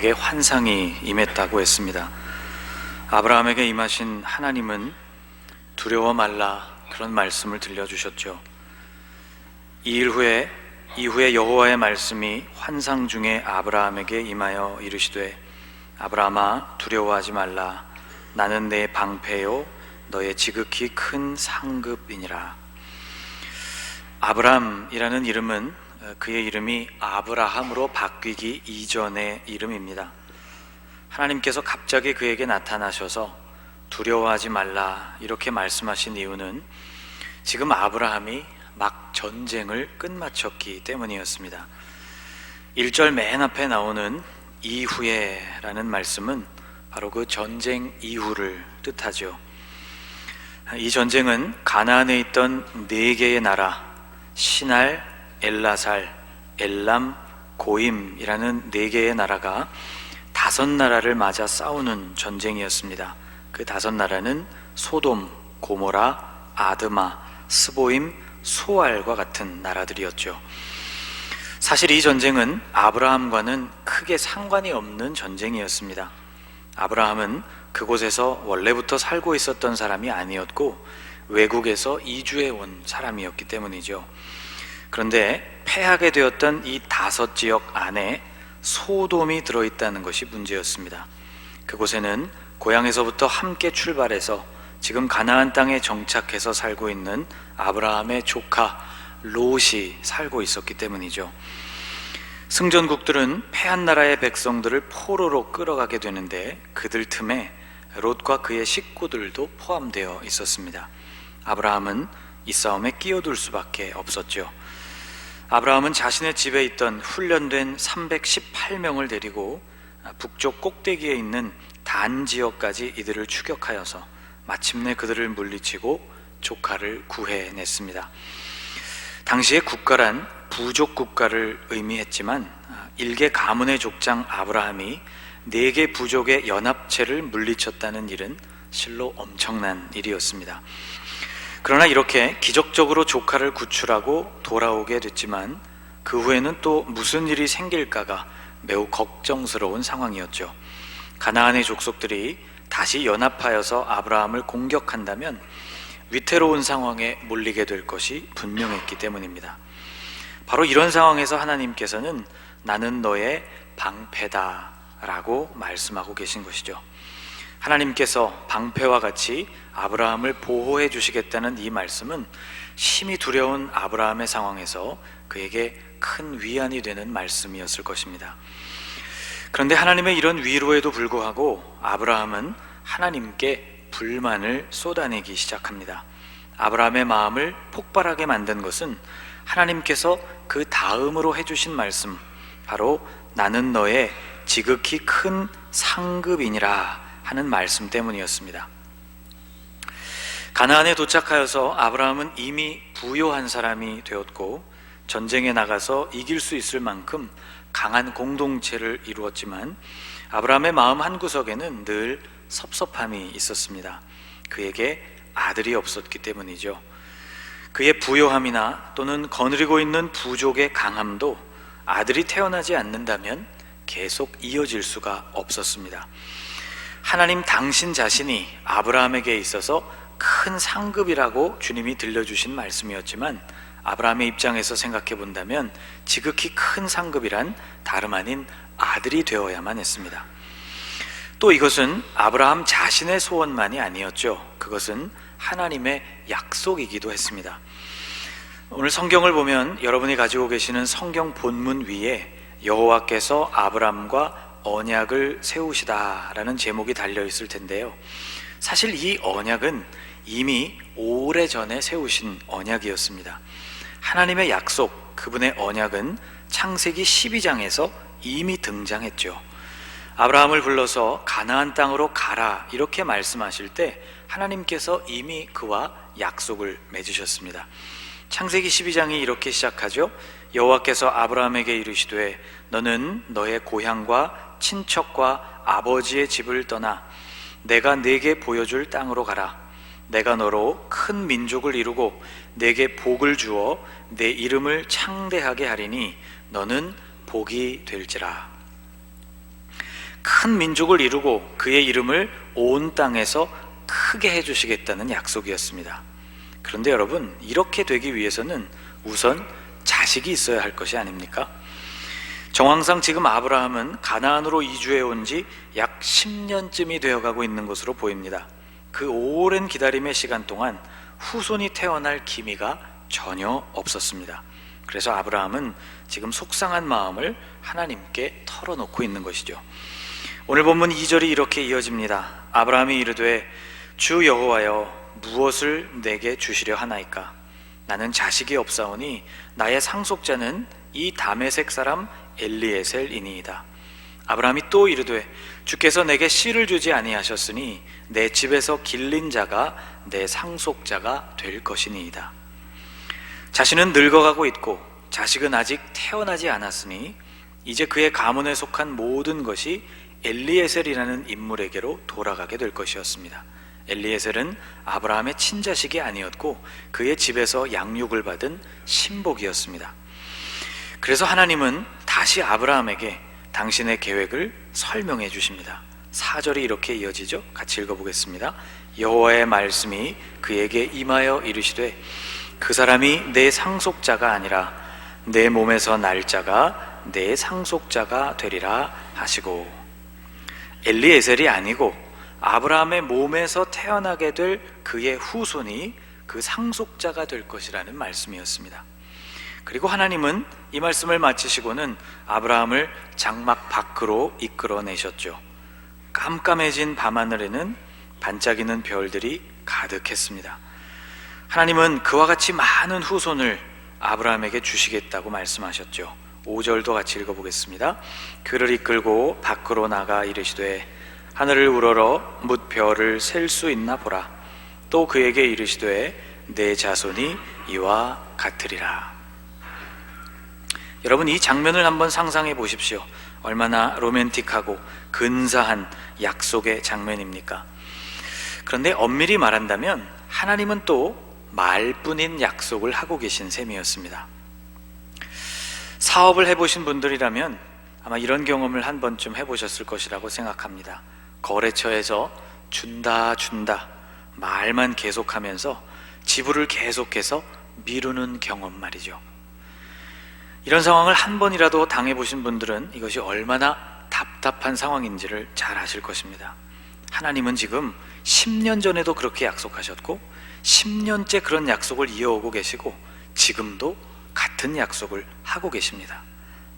아브라함에게 환상이 임했다고 했습니다. 아브라함에게 임하신 하나님은 두려워 말라, 그런 말씀을 들려주셨죠. 이후에 여호와의 말씀이 환상 중에 아브라함에게 임하여 이르시되, 아브라함아 두려워하지 말라, 나는 내 방패요 너의 지극히 큰 상급이니라. 아브람이라는 이름은 그의 이름이 아브라함으로 바뀌기 이전의 이름입니다. 하나님께서 갑자기 그에게 나타나셔서 두려워하지 말라 이렇게 말씀하신 이유는 지금 아브라함이 막 전쟁을 끝마쳤기 때문이었습니다. 1절 맨 앞에 나오는 이후에 라는 말씀은 바로 그 전쟁 이후를 뜻하죠. 이 전쟁은 가나안에 있던 4개의 나라, 시날, 엘라살, 엘람, 고임이라는 4개의 나라가 5나라를 맞아 싸우는 전쟁이었습니다. 그 5나라는 소돔, 고모라, 아드마, 스보임, 소알과 같은 나라들이었죠. 사실 이 전쟁은 아브라함과는 크게 상관이 없는 전쟁이었습니다. 아브라함은 그곳에서 원래부터 살고 있었던 사람이 아니었고 외국에서 이주해 온 사람이었기 때문이죠. 그런데 패하게 되었던 이 5지역 안에 소돔이 들어있다는 것이 문제였습니다. 그곳에는 고향에서부터 함께 출발해서 지금 가나안 땅에 정착해서 살고 있는 아브라함의 조카 롯이 살고 있었기 때문이죠. 승전국들은 패한 나라의 백성들을 포로로 끌어가게 되는데 그들 틈에 롯과 그의 식구들도 포함되어 있었습니다. 아브라함은 이 싸움에 끼어들 수밖에 없었죠. 아브라함은 자신의 집에 있던 훈련된 318명을 데리고 북쪽 꼭대기에 있는 단 지역까지 이들을 추격하여서 마침내 그들을 물리치고 조카를 구해냈습니다. 당시의 국가란 부족 국가를 의미했지만 일개 가문의 족장 아브라함이 4개 부족의 연합체를 물리쳤다는 일은 실로 엄청난 일이었습니다. 그러나 이렇게 기적적으로 조카를 구출하고 돌아오게 됐지만 그 후에는 또 무슨 일이 생길까가 매우 걱정스러운 상황이었죠. 가나안의 족속들이 다시 연합하여서 아브라함을 공격한다면 위태로운 상황에 몰리게 될 것이 분명했기 때문입니다. 바로 이런 상황에서 하나님께서는 나는 너의 방패다 라고 말씀하고 계신 것이죠. 하나님께서 방패와 같이 아브라함을 보호해 주시겠다는 이 말씀은 심히 두려운 아브라함의 상황에서 그에게 큰 위안이 되는 말씀이었을 것입니다. 그런데 하나님의 이런 위로에도 불구하고 아브라함은 하나님께 불만을 쏟아내기 시작합니다. 아브라함의 마음을 폭발하게 만든 것은 하나님께서 그 다음으로 해주신 말씀, 바로 나는 너의 지극히 큰 상급이니라 하는 말씀 때문이었습니다. 가나안에 도착하여서 아브라함은 이미 부요한 사람이 되었고 전쟁에 나가서 이길 수 있을 만큼 강한 공동체를 이루었지만 아브라함의 마음 한구석에는 늘 섭섭함이 있었습니다. 그에게 아들이 없었기 때문이죠. 그의 부요함이나 또는 거느리고 있는 부족의 강함도 아들이 태어나지 않는다면 계속 이어질 수가 없었습니다. 하나님 당신 자신이 아브라함에게 있어서 큰 상급이라고 주님이 들려주신 말씀이었지만 아브라함의 입장에서 생각해 본다면 지극히 큰 상급이란 다름 아닌 아들이 되어야만 했습니다. 또 이것은 아브라함 자신의 소원만이 아니었죠. 그것은 하나님의 약속이기도 했습니다. 오늘 성경을 보면 여러분이 가지고 계시는 성경 본문 위에 여호와께서 아브라함과 언약을 세우시다라는 제목이 달려 있을 텐데요. 사실 이 언약은 이미 오래전에 세우신 언약이었습니다. 하나님의 약속, 그분의 언약은 창세기 12장에서 이미 등장했죠. 아브라함을 불러서 가나안 땅으로 가라 이렇게 말씀하실 때 하나님께서 이미 그와 약속을 맺으셨습니다. 창세기 12장이 이렇게 시작하죠. 여호와께서 아브라함에게 이르시되 너는 너의 고향과 친척과 아버지의 집을 떠나 내가 네게 보여줄 땅으로 가라. 내가 너로 큰 민족을 이루고 네게 복을 주어 내 이름을 창대하게 하리니 너는 복이 될지라. 큰 민족을 이루고 그의 이름을 온 땅에서 크게 해주시겠다는 약속이었습니다. 그런데 여러분, 이렇게 되기 위해서는 우선 자식이 있어야 할 것이 아닙니까? 정황상 지금 아브라함은 가나안으로 이주해 온 지 약 10년쯤이 되어가고 있는 것으로 보입니다. 그 오랜 기다림의 시간 동안 후손이 태어날 기미가 전혀 없었습니다. 그래서 아브라함은 지금 속상한 마음을 하나님께 털어놓고 있는 것이죠. 오늘 본문 2절이 이렇게 이어집니다. 아브라함이 이르되 주 여호와여 무엇을 내게 주시려 하나이까? 나는 자식이 없사오니 나의 상속자는 이 다메섹 사람 엘리에셀이니이다. 아브라함이 또 이르되 주께서 내게 씨를 주지 아니하셨으니 내 집에서 길린 자가 내 상속자가 될 것이니이다. 자신은 늙어가고 있고 자식은 아직 태어나지 않았으니 이제 그의 가문에 속한 모든 것이 엘리에셀이라는 인물에게로 돌아가게 될 것이었습니다. 엘리에셀은 아브라함의 친자식이 아니었고 그의 집에서 양육을 받은 신복이었습니다. 그래서 하나님은 다시 아브라함에게 당신의 계획을 설명해 주십니다. 4절이 이렇게 이어지죠. 같이 읽어보겠습니다. 여호와의 말씀이 그에게 임하여 이르시되 그 사람이 내 상속자가 아니라 내 몸에서 날 자가 내 상속자가 되리라 하시고, 엘리에셀이 아니고 아브라함의 몸에서 태어나게 될 그의 후손이 그 상속자가 될 것이라는 말씀이었습니다. 그리고 하나님은 이 말씀을 마치시고는 아브라함을 장막 밖으로 이끌어내셨죠. 깜깜해진 밤하늘에는 반짝이는 별들이 가득했습니다. 하나님은 그와 같이 많은 후손을 아브라함에게 주시겠다고 말씀하셨죠. 5절도 같이 읽어보겠습니다. 그를 이끌고 밖으로 나가 이르시되 하늘을 우러러 뭇 별을 셀 수 있나 보라. 또 그에게 이르시되 내 자손이 이와 같으리라. 여러분, 이 장면을 한번 상상해 보십시오. 얼마나 로맨틱하고 근사한 약속의 장면입니까? 그런데 엄밀히 말한다면 하나님은 또 말뿐인 약속을 하고 계신 셈이었습니다. 사업을 해보신 분들이라면 아마 이런 경험을 한 번쯤 해보셨을 것이라고 생각합니다. 거래처에서 준다 말만 계속하면서 지불을 계속해서 미루는 경험 말이죠. 이런 상황을 한 번이라도 당해보신 분들은 이것이 얼마나 답답한 상황인지를 잘 아실 것입니다. 하나님은 지금 10년 전에도 그렇게 약속하셨고 10년째 그런 약속을 이어오고 계시고 지금도 같은 약속을 하고 계십니다.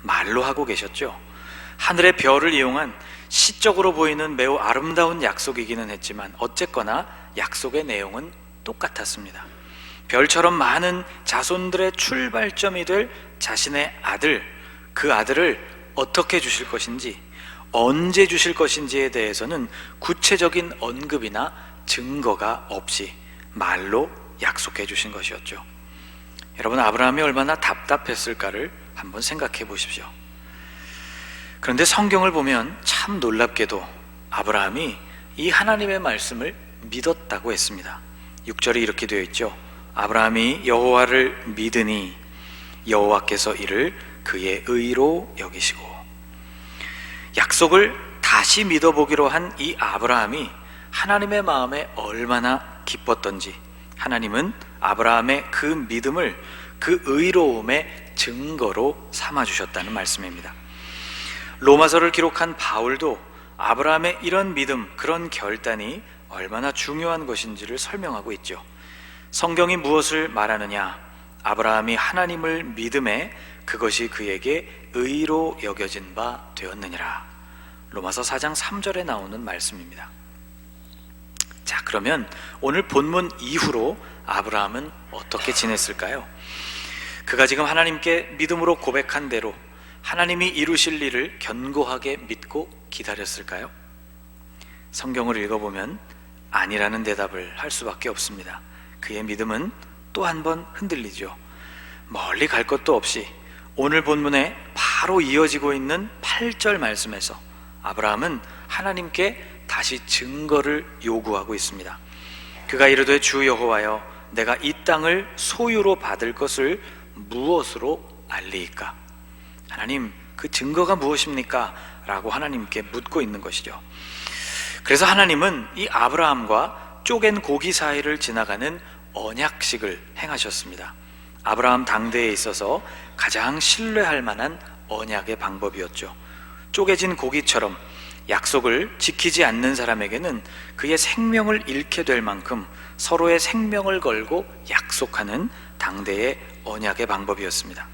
말로 하고 계셨죠. 하늘의 별을 이용한 시적으로 보이는 매우 아름다운 약속이기는 했지만 어쨌거나 약속의 내용은 똑같았습니다. 별처럼 많은 자손들의 출발점이 될 자신의 아들, 그 아들을 어떻게 주실 것인지, 언제 주실 것인지에 대해서는 구체적인 언급이나 증거가 없이 말로 약속해 주신 것이었죠. 여러분, 아브라함이 얼마나 답답했을까를 한번 생각해 보십시오. 그런데 성경을 보면 참 놀랍게도 아브라함이 이 하나님의 말씀을 믿었다고 했습니다. 6절에 이렇게 되어 있죠. 아브라함이 여호와를 믿으니 여호와께서 이를 그의 의로 여기시고. 약속을 다시 믿어보기로 한 이 아브라함이 하나님의 마음에 얼마나 기뻤던지 하나님은 아브라함의 그 믿음을 그 의로움의 증거로 삼아주셨다는 말씀입니다. 로마서를 기록한 바울도 아브라함의 이런 믿음, 그런 결단이 얼마나 중요한 것인지를 설명하고 있죠. 성경이 무엇을 말하느냐? 아브라함이 하나님을 믿음에 그것이 그에게 의로 여겨진 바 되었느니라. 로마서 4장 3절에 나오는 말씀입니다. 자, 그러면 오늘 본문 이후로 아브라함은 어떻게 지냈을까요? 그가 지금 하나님께 믿음으로 고백한 대로 하나님이 이루실 일을 견고하게 믿고 기다렸을까요? 성경을 읽어보면 아니라는 대답을 할 수밖에 없습니다. 그의 믿음은 또 한 번 흔들리죠. 멀리 갈 것도 없이 오늘 본문에 바로 이어지고 있는 8절 말씀에서 아브라함은 하나님께 다시 증거를 요구하고 있습니다. 그가 이르되 주 여호와여 내가 이 땅을 소유로 받을 것을 무엇으로 알리이까? 하나님, 그 증거가 무엇입니까? 라고 하나님께 묻고 있는 것이죠. 그래서 하나님은 이 아브라함과 쪼갠 고기 사이를 지나가는 언약식을 행하셨습니다. 아브라함 당대에 있어서 가장 신뢰할 만한 언약의 방법이었죠. 쪼개진 고기처럼 약속을 지키지 않는 사람에게는 그의 생명을 잃게 될 만큼 서로의 생명을 걸고 약속하는 당대의 언약의 방법이었습니다.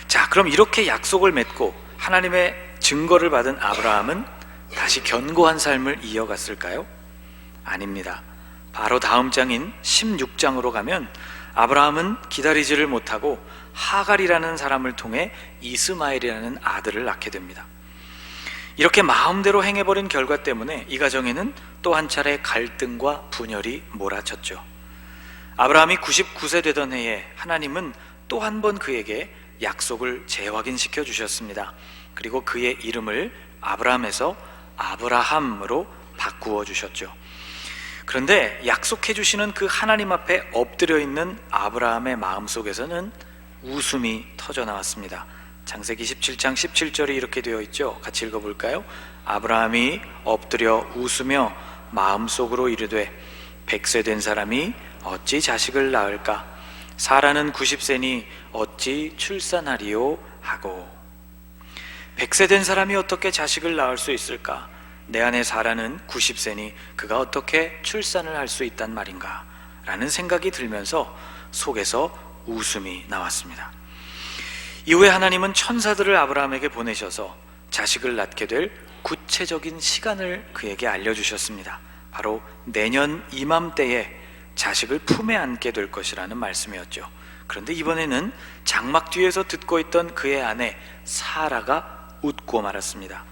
자, 그럼 이렇게 약속을 맺고 하나님의 증거를 받은 아브라함은 다시 견고한 삶을 이어갔을까요? 아닙니다. 바로 다음 장인 16장으로 가면 아브라함은 기다리지를 못하고 하갈이라는 사람을 통해 이스마엘이라는 아들을 낳게 됩니다. 이렇게 마음대로 행해버린 결과 때문에 이 가정에는 또 한 차례 갈등과 분열이 몰아쳤죠. 아브라함이 99세 되던 해에 하나님은 또 한 번 그에게 약속을 재확인시켜 주셨습니다. 그리고 그의 이름을 아브라함에서 아브라함으로 바꾸어 주셨죠. 그런데 약속해 주시는 그 하나님 앞에 엎드려 있는 아브라함의 마음속에서는 웃음이 터져 나왔습니다. 창세기 17장 17절이 이렇게 되어 있죠. 같이 읽어볼까요? 아브라함이 엎드려 웃으며 마음속으로 이르되 100세 된 사람이 어찌 자식을 낳을까? 사라는 90세니 어찌 출산하리요? 하고. 100세 된 사람이 어떻게 자식을 낳을 수 있을까? 내 아내 사라는 90세니 그가 어떻게 출산을 할 수 있단 말인가? 라는 생각이 들면서 속에서 웃음이 나왔습니다. 이후에 하나님은 천사들을 아브라함에게 보내셔서 자식을 낳게 될 구체적인 시간을 그에게 알려주셨습니다. 바로 내년 이맘때에 자식을 품에 안게 될 것이라는 말씀이었죠. 그런데 이번에는 장막 뒤에서 듣고 있던 그의 아내 사라가 웃고 말았습니다.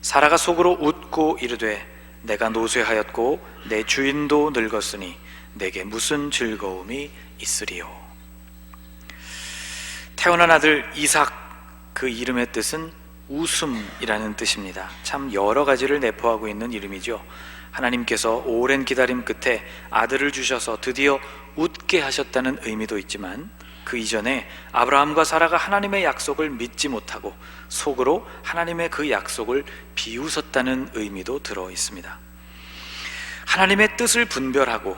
사라가 속으로 웃고 이르되 내가 노쇠하였고 내 주인도 늙었으니 내게 무슨 즐거움이 있으리요. 태어난 아들 이삭, 그 이름의 뜻은 웃음이라는 뜻입니다. 참 여러 가지를 내포하고 있는 이름이죠. 하나님께서 오랜 기다림 끝에 아들을 주셔서 드디어 웃게 하셨다는 의미도 있지만 그 이전에 아브라함과 사라가 하나님의 약속을 믿지 못하고 속으로 하나님의 그 약속을 비웃었다는 의미도 들어 있습니다. 하나님의 뜻을 분별하고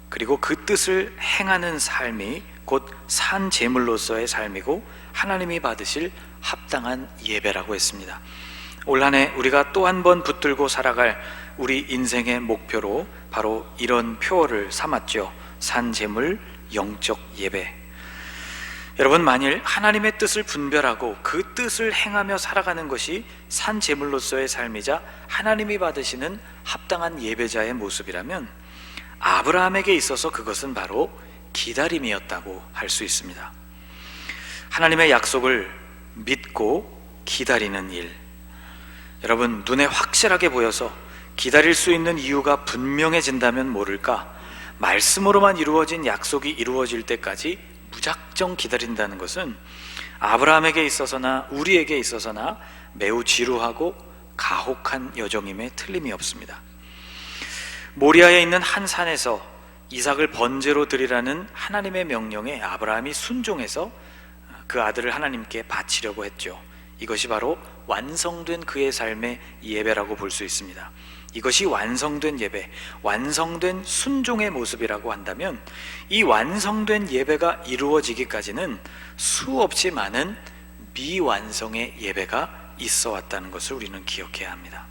그리고 그 뜻을 행하는 삶이 곧 산 제물로서의 삶이고 하나님이 받으실 합당한 예배라고 했습니다. 올 한 해 우리가 또 한 번 붙들고 살아갈 우리 인생의 목표로 바로 이런 표어를 삼았죠. 산 제물, 영적 예배. 여러분, 만일 하나님의 뜻을 분별하고 그 뜻을 행하며 살아가는 것이 산 제물로서의 삶이자 하나님이 받으시는 합당한 예배자의 모습이라면 아브라함에게 있어서 그것은 바로 기다림이었다고 할 수 있습니다. 하나님의 약속을 믿고 기다리는 일. 여러분, 눈에 확실하게 보여서 기다릴 수 있는 이유가 분명해진다면 모를까, 말씀으로만 이루어진 약속이 이루어질 때까지 무작정 기다린다는 것은 아브라함에게 있어서나 우리에게 있어서나 매우 지루하고 가혹한 여정임에 틀림이 없습니다. 모리아에 있는 한 산에서 이삭을 번제로 드리라는 하나님의 명령에 아브라함이 순종해서 그 아들을 하나님께 바치려고 했죠. 이것이 바로 완성된 그의 삶의 예배라고 볼 수 있습니다. 이것이 완성된 예배, 완성된 순종의 모습이라고 한다면 이 완성된 예배가 이루어지기까지는 수없이 많은 미완성의 예배가 있어 왔다는 것을 우리는 기억해야 합니다.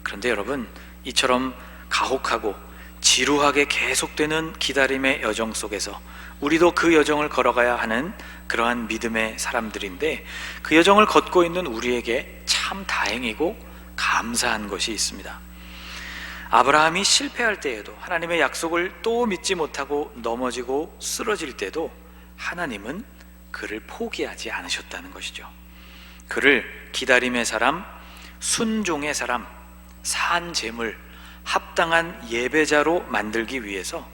그런데 여러분, 이처럼 가혹하고 지루하게 계속되는 기다림의 여정 속에서 우리도 그 여정을 걸어가야 하는 그러한 믿음의 사람들인데, 그 여정을 걷고 있는 우리에게 참 다행이고 감사한 것이 있습니다. 아브라함이 실패할 때에도, 하나님의 약속을 또 믿지 못하고 넘어지고 쓰러질 때도 하나님은 그를 포기하지 않으셨다는 것이죠. 그를 기다림의 사람, 순종의 사람, 산 제물, 합당한 예배자로 만들기 위해서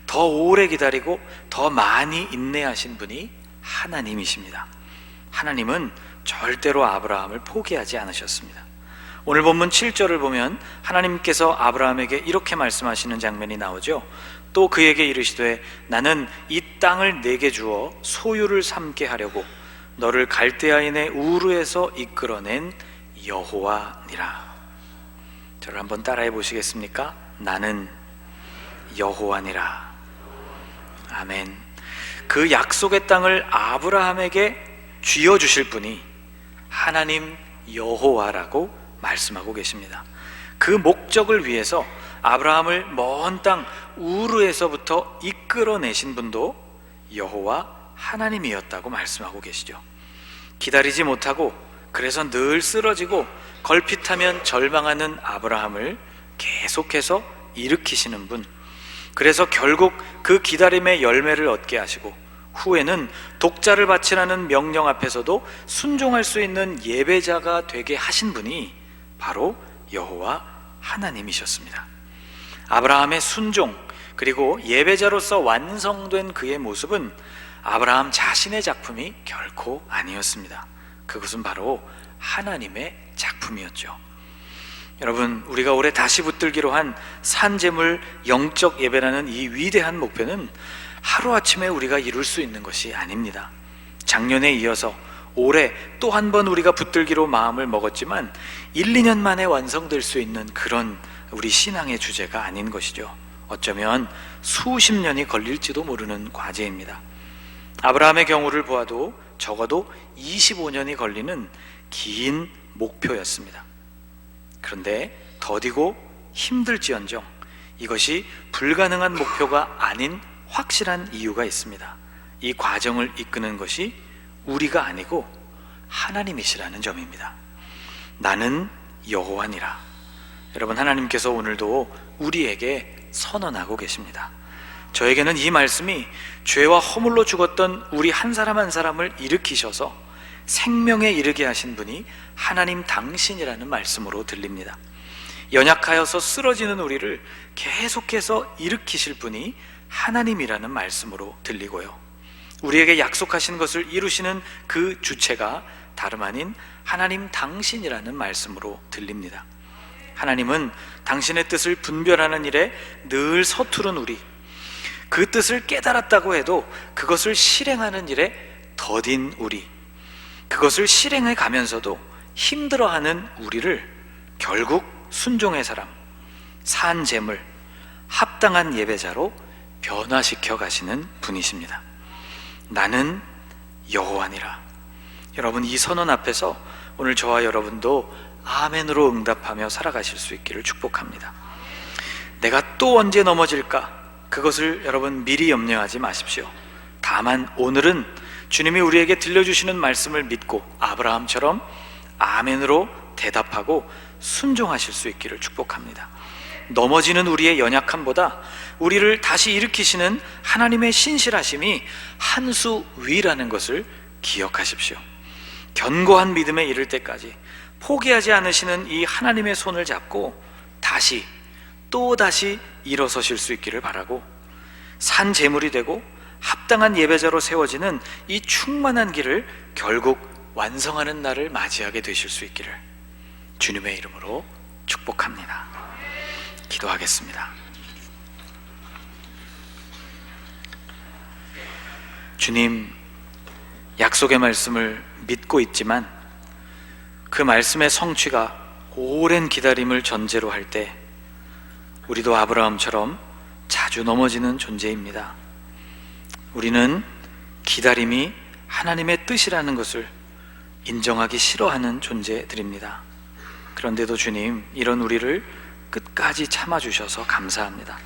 더 오래 기다리고 더 많이 인내하신 분이 하나님이십니다. 하나님은 절대로 아브라함을 포기하지 않으셨습니다. 오늘 본문 7절을 보면 하나님께서 아브라함에게 이렇게 말씀하시는 장면이 나오죠. 또 그에게 이르시되 나는 이 땅을 내게 주어 소유를 삼게 하려고 너를 갈대아인의 우르에서 이끌어낸 여호와니라. 저를 한번 따라해 보시겠습니까? 나는 여호와니라. 아멘. 그 약속의 땅을 아브라함에게 쥐어주실 분이 하나님 여호와라고 말씀하고 계십니다. 그 목적을 위해서 아브라함을 먼 땅 우르에서부터 이끌어내신 분도 여호와 하나님이었다고 말씀하고 계시죠. 기다리지 못하고 그래서 늘 쓰러지고 걸핏하면 절망하는 아브라함을 계속해서 일으키시는 분, 그래서 결국 그 기다림의 열매를 얻게 하시고 후에는 독자를 바치라는 명령 앞에서도 순종할 수 있는 예배자가 되게 하신 분이 바로 여호와 하나님이셨습니다. 아브라함의 순종 그리고 예배자로서 완성된 그의 모습은 아브라함 자신의 작품이 결코 아니었습니다. 그것은 바로 하나님의 작품이었죠. 여러분, 우리가 올해 다시 붙들기로 한 산제물 영적 예배라는 이 위대한 목표는 하루아침에 우리가 이룰 수 있는 것이 아닙니다. 작년에 이어서 올해 또 한 번 우리가 붙들기로 마음을 먹었지만 1, 2년 만에 완성될 수 있는 그런 우리 신앙의 주제가 아닌 것이죠. 어쩌면 수십 년이 걸릴지도 모르는 과제입니다. 아브라함의 경우를 보아도 적어도 25년이 걸리는 긴 목표였습니다. 그런데 더디고 힘들지언정 이것이 불가능한 목표가 아닌 확실한 이유가 있습니다. 이 과정을 이끄는 것이 우리가 아니고 하나님이시라는 점입니다. 나는 여호와니라. 여러분, 하나님께서 오늘도 우리에게 선언하고 계십니다. 저에게는 이 말씀이 죄와 허물로 죽었던 우리 한 사람 한 사람을 일으키셔서 생명에 이르게 하신 분이 하나님 당신이라는 말씀으로 들립니다. 연약하여서 쓰러지는 우리를 계속해서 일으키실 분이 하나님이라는 말씀으로 들리고요, 우리에게 약속하신 것을 이루시는 그 주체가 다름 아닌 하나님 당신이라는 말씀으로 들립니다. 하나님은 당신의 뜻을 분별하는 일에 늘 서투른 우리, 그 뜻을 깨달았다고 해도 그것을 실행하는 일에 더딘 우리, 그것을 실행해 가면서도 힘들어하는 우리를 결국 순종의 사람, 산 제물, 합당한 예배자로 변화시켜 가시는 분이십니다. 나는 여호와니라. 여러분, 이 선언 앞에서 오늘 저와 여러분도 아멘으로 응답하며 살아가실 수 있기를 축복합니다. 내가 또 언제 넘어질까? 그것을 여러분 미리 염려하지 마십시오. 다만 오늘은 주님이 우리에게 들려주시는 말씀을 믿고 아브라함처럼 아멘으로 대답하고 순종하실 수 있기를 축복합니다. 넘어지는 우리의 연약함보다 우리를 다시 일으키시는 하나님의 신실하심이 한 수 위라는 것을 기억하십시오. 견고한 믿음에 이를 때까지 포기하지 않으시는 이 하나님의 손을 잡고 다시 또다시 일어서실 수 있기를 바라고, 산 제물이 되고 합당한 예배자로 세워지는 이 충만한 길을 결국 완성하는 날을 맞이하게 되실 수 있기를 주님의 이름으로 축복합니다. 기도하겠습니다. 주님, 약속의 말씀을 믿고 있지만 그 말씀의 성취가 오랜 기다림을 전제로 할 때 우리도 아브라함처럼 자주 넘어지는 존재입니다. 우리는 기다림이 하나님의 뜻이라는 것을 인정하기 싫어하는 존재들입니다. 그런데도 주님, 이런 우리를 끝까지 참아주셔서 감사합니다.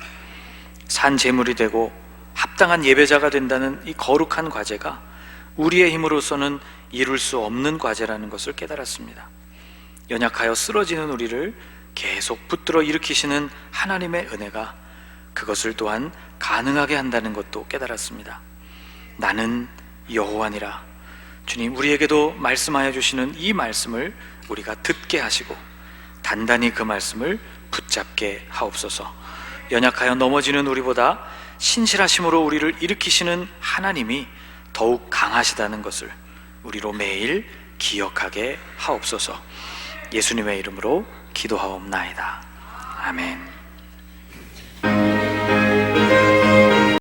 산 제물이 되고 합당한 예배자가 된다는 이 거룩한 과제가 우리의 힘으로서는 이룰 수 없는 과제라는 것을 깨달았습니다. 연약하여 쓰러지는 우리를 계속 붙들어 일으키시는 하나님의 은혜가 그것을 또한 가능하게 한다는 것도 깨달았습니다. 나는 여호와니라. 주님, 우리에게도 말씀하여 주시는 이 말씀을 우리가 듣게 하시고 단단히 그 말씀을 붙잡게 하옵소서. 연약하여 넘어지는 우리보다 신실하심으로 우리를 일으키시는 하나님이 더욱 강하시다는 것을 우리로 매일 기억하게 하옵소서. 예수님의 이름으로 기도하옵나이다. 아멘.